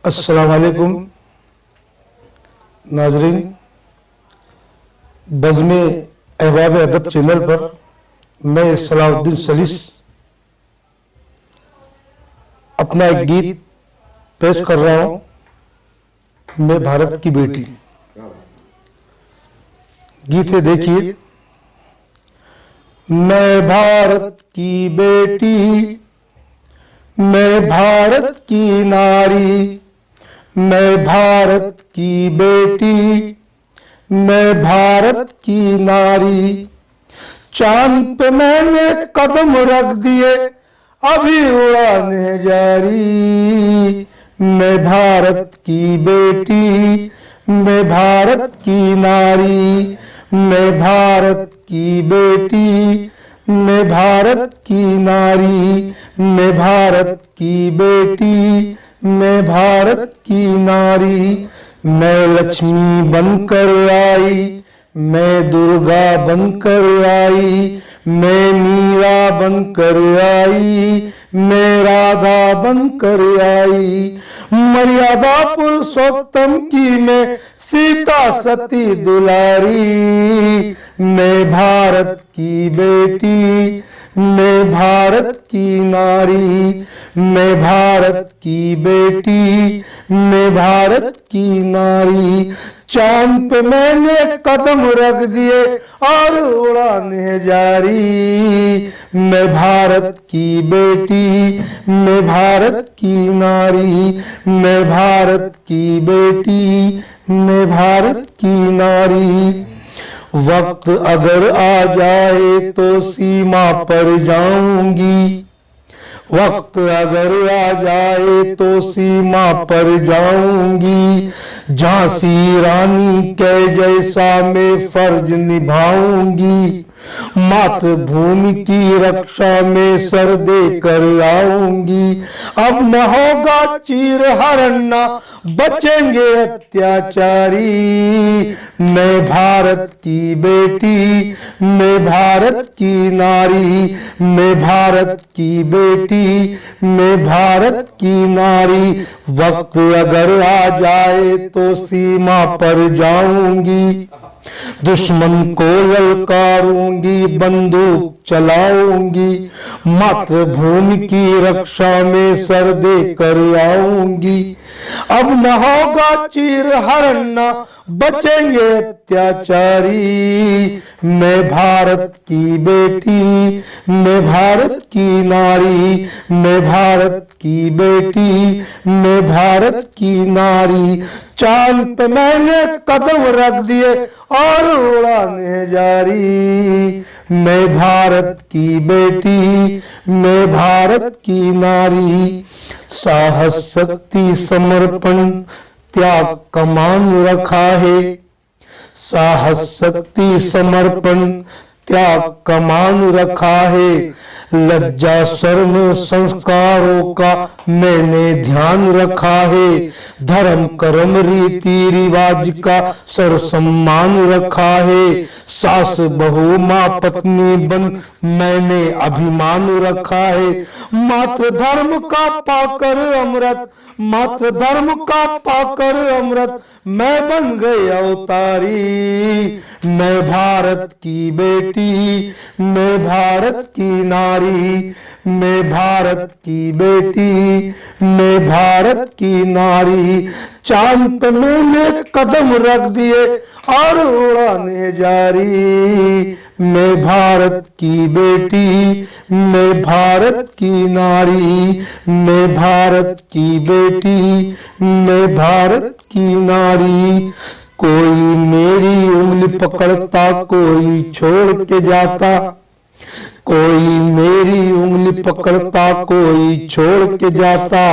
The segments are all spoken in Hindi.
अस्सलाम वालेकुम नाजरीन, बज़्म अहबाब अदब चैनल पर मैं salauddin सालिस अपना एक गीत पेश कर रहा हूँ। मैं भारत की बेटी। गीत है, देखिए। मैं भारत की बेटी, मैं भारत की नारी, मैं भारत की बेटी, मैं भारत की नारी। चांद पे मैंने कदम रख दिए, अभी उड़ाने जारी। मैं भारत की बेटी, मैं भारत की नारी, मैं भारत की बेटी, मैं भारत की नारी, मैं भारत की बेटी, मैं भारत की नारी। मैं लक्ष्मी बनकर आई, मैं दुर्गा बनकर आई, मैं मीरा बनकर आई, मैं राधा बनकर आई। मर्यादा पुरुषोत्तम की मैं सीता सती दुलारी। मैं भारत की बेटी, मैं भारत की नारी, मैं भारत की बेटी, मैं भारत की नारी। चांद पे मैंने कदम रख दिए और उड़ाने जारी। मैं भारत की बेटी, मैं भारत की नारी, मैं भारत की बेटी, मैं भारत की नारी। वक्त अगर आ जाए तो सीमा पर जाऊंगी, वक्त अगर आ जाए तो सीमा पर जाऊंगी। झांसी रानी के जैसा मैं फर्ज निभाऊंगी। मातृभूमि की रक्षा में सर दे कर आऊंगी। अब न होगा चीर हरण, बचेंगे अत्याचारी। मैं भारत की बेटी, मैं भारत की नारी, मैं भारत की बेटी, मैं भारत की नारी। वक्त अगर आ जाए तो सीमा पर जाऊंगी। दुश्मन को ललकारूंगी, बंदूक चलाऊंगी। मातृभूमि की रक्षा में सर दे कर आऊंगी। अब न होगा चीर हरण, बचेंगे अत्याचारी। मैं भारत की बेटी, मैं भारत की नारी, मैं भारत की बेटी, मैं भारत की नारी। चांद पे मैंने कदम रख दिए और उड़ाने जारी। मैं भारत की बेटी, मैं भारत की नारी। साहस शक्ति समर्पण त्याग का मान रखा है। साहस शक्ति समर्पण त्याग का मान रखा है। लज्जा शर्म संस्कारों का मैंने ध्यान रखा है। धर्म कर्म रीति रिवाज का सर सम्मान रखा है। सास बहू माँ पत्नी बन मैंने अभिमान रखा है। मातृ धर्म का पाकर अमृत, मातृ धर्म का पाकर अमृत मैं बन गई अवतारी। मैं भारत की बेटी, मैं भारत की नारी, मैं भारत की बेटी, मैं भारत की नारी। चांद पे मैंने कदम रख दिए और उड़ाने जारी। मैं भारत की बेटी, मैं भारत की नारी, मैं भारत की बेटी, मैं भारत की नारी। कोई मेरी उंगली पकड़ता, कोई छोड़ के जाता। कोई मेरी उंगली पकड़ता, कोई छोड़ के जाता।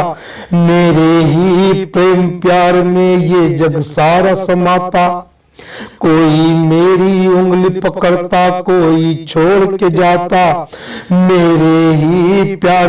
मेरे ही प्रेम प्यार में ये जग सारा समाता। कोई मेरी उंगली पकड़ता, कोई छोड़ के जाता। मेरे ही प्यार,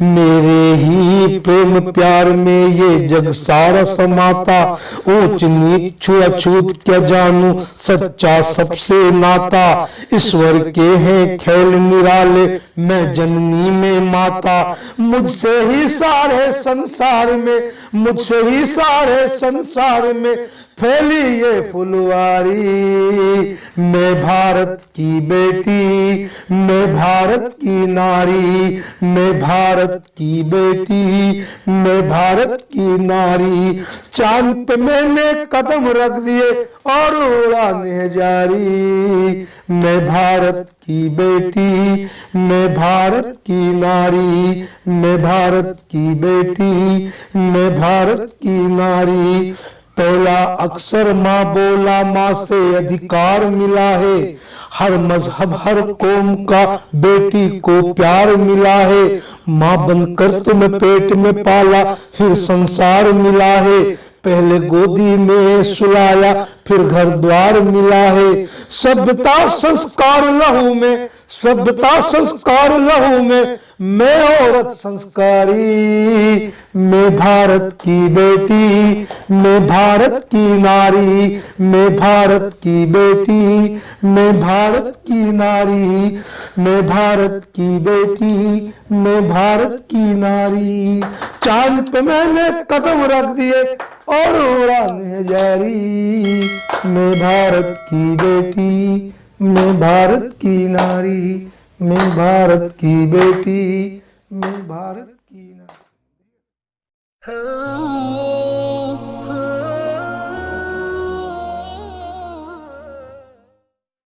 मेरे ही प्रेम प्यार में ये जग सारा समाता। ऊंच नीच छुआछूत क्या जानू, सच्चा सबसे नाता। ईश्वर के हैं खेल निराले, मैं जननी में माता। मुझसे ही सारे संसार में, मुझसे ही सारे संसार में फैली ये फुलवारी। मैं भारत की बेटी, मैं भारत की नारी, मैं भारत की बेटी, मैं भारत की नारी। चांद पे मैंने कदम रख दिए और उड़ाने जारी। मैं भारत की बेटी, मैं भारत की नारी, मैं भारत की बेटी, मैं भारत की नारी। पहला अक्षर माँ बोला, माँ से अधिकार मिला है। हर मजहब हर कौम का बेटी को प्यार मिला है। माँ बनकर तुम्हें पेट में पाला, फिर संसार मिला है। पहले गोदी में सुलाया, फिर घर द्वार मिला है। सभ्यता संस्कार लहू में, सभ्यता संस्कार लहू में, मैं औरत संस्कारी। मैं भारत की बेटी, मैं भारत की नारी, मैं भारत की बेटी, मैं भारत की नारी। मैं भारत की बेटी, मैं भारत की नारी। चांद पे मैंने कदम रख दिए और उड़ाने जारी। मैं भारत की बेटी, मैं भारत की नारी, मैं भारत की बेटी, मैं भारत की नारी।